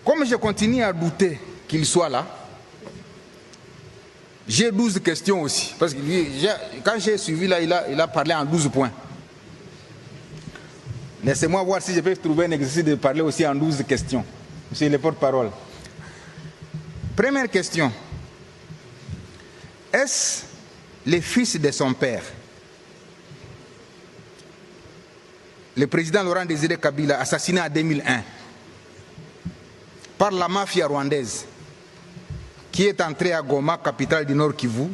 Comme je continue à douter qu'il soit là, j'ai 12 questions aussi. Parce que quand j'ai suivi là, il a parlé en 12 points. Laissez-moi voir si je peux trouver un exercice de parler aussi en 12 questions. Monsieur le porte-parole. Première question. Est-ce le fils de son père, le président Laurent Désiré Kabila, assassiné en 2001 par la mafia rwandaise, qui est entrée à Goma, capitale du Nord Kivu,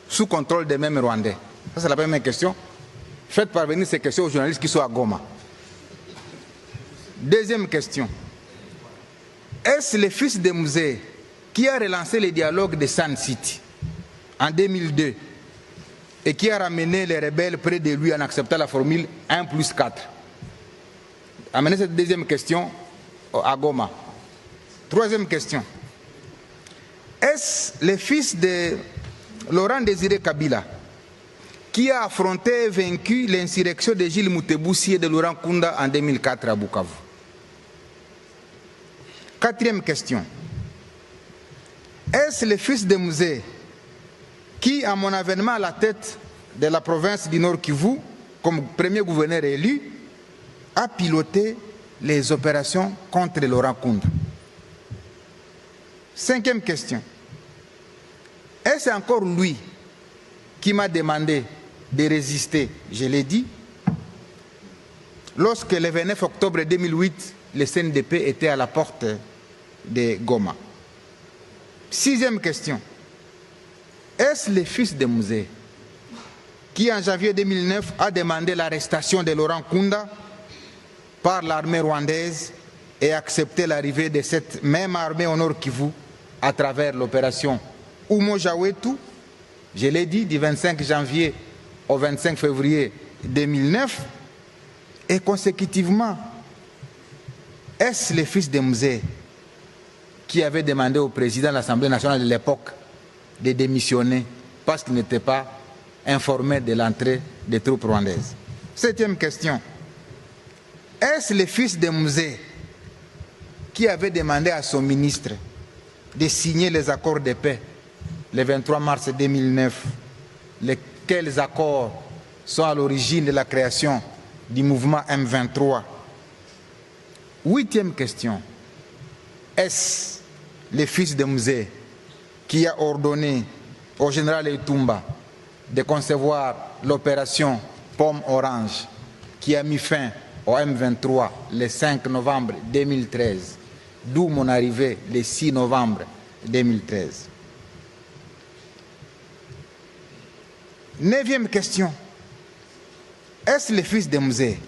sous contrôle des mêmes Rwandais? Ça, c'est la première question. Faites parvenir ces questions aux journalistes qui sont à Goma. Deuxième question. Est-ce le fils de Musée qui a relancé le dialogue de Sun City en 2002 et qui a ramené les rebelles près de lui en acceptant la formule 1+4? Amenez cette deuxième question à Goma. Troisième question. Est-ce le fils de Laurent Désiré Kabila qui a affronté et vaincu l'insurrection de Gilles Moutebousi et de Laurent Kunda en 2004 à Bukavu? Quatrième question. Est-ce le fils de Musée qui, à mon avènement à la tête de la province du Nord Kivu, comme premier gouverneur élu, a piloté les opérations contre Laurent Kunda? Cinquième question. Est-ce encore lui qui m'a demandé de résister, je l'ai dit, lorsque le 29 octobre 2008, le CNDP était à la porte de Goma? Sixième question. Est-ce le fils de Musée qui, en janvier 2009, a demandé l'arrestation de Laurent Kunda par l'armée rwandaise et accepté l'arrivée de cette même armée au Nord Kivu à travers l'opération Umo Jawetu, je l'ai dit, du 25 janvier au 25 février 2009, et consécutivement, est-ce le fils de Musée qui avait demandé au président de l'Assemblée nationale de l'époque de démissionner parce qu'il n'était pas informé de l'entrée des troupes rwandaises? Septième question. Est-ce le fils de Musée qui avait demandé à son ministre de signer les accords de paix le 23 mars 2009, lesquels accords sont à l'origine de la création du mouvement M23? Huitième question. Est-ce le fils de Musée qui a ordonné au général Etumba de concevoir l'opération Pomme Orange qui a mis fin au M23 le 5 novembre 2013, d'où mon arrivée le 6 novembre 2013? Neuvième question. Est-ce le fils de Musée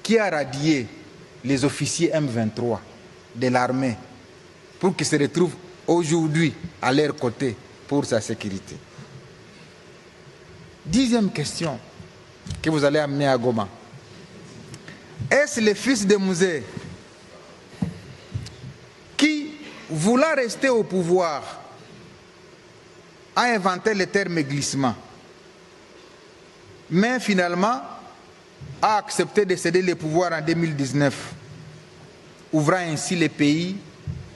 qui a radié les officiers M23 de l'armée pour qu'ils se retrouvent aujourd'hui à leur côté pour sa sécurité? Dixième question que vous allez amener à Goma. Est-ce le fils de Musée qui, voulant rester au pouvoir, a inventé le terme glissement, mais finalement a accepté de céder le pouvoir en 2019, ouvrant ainsi le pays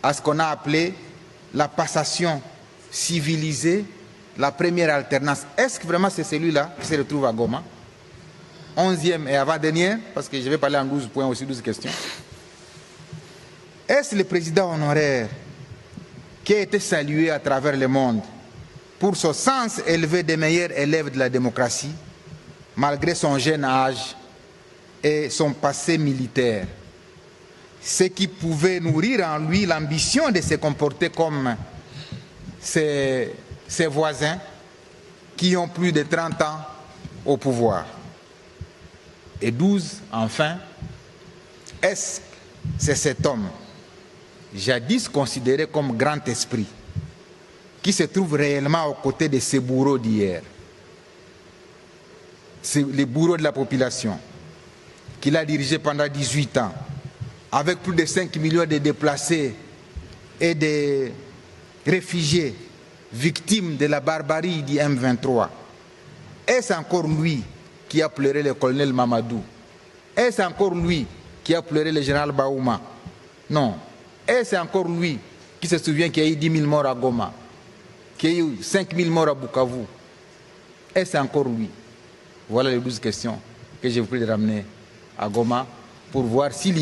à ce qu'on a appelé la passation civilisée, la première alternance? Est-ce que vraiment c'est celui-là qui se retrouve à Goma? 11e et avant-dernière, parce que je vais parler en 12 points aussi, 12 questions. Est-ce le président honoraire qui a été salué à travers le monde pour son sens élevé des meilleurs élèves de la démocratie, malgré son jeune âge et son passé militaire, ce qui pouvait nourrir en lui l'ambition de se comporter comme ses voisins qui ont plus de 30 ans au pouvoir? Et 12, enfin, est-ce que c'est cet homme, jadis considéré comme grand esprit, qui se trouve réellement aux côtés de ces bourreaux d'hier, c'est les bourreaux de la population, qu'il a dirigé pendant 18 ans, avec plus de 5 millions de déplacés et de réfugiés victimes de la barbarie du M23? Est-ce encore lui qui a pleuré le colonel Mamadou? Est-ce encore lui qui a pleuré le général Baouma? Non. Et c'est encore lui qui se souvient qu'il y a eu 10 000 morts à Goma, qu'il y a eu 5 000 morts à Bukavu. Et c'est encore lui. Voilà les 12 questions que j'ai voulu ramener à Goma pour voir s'il y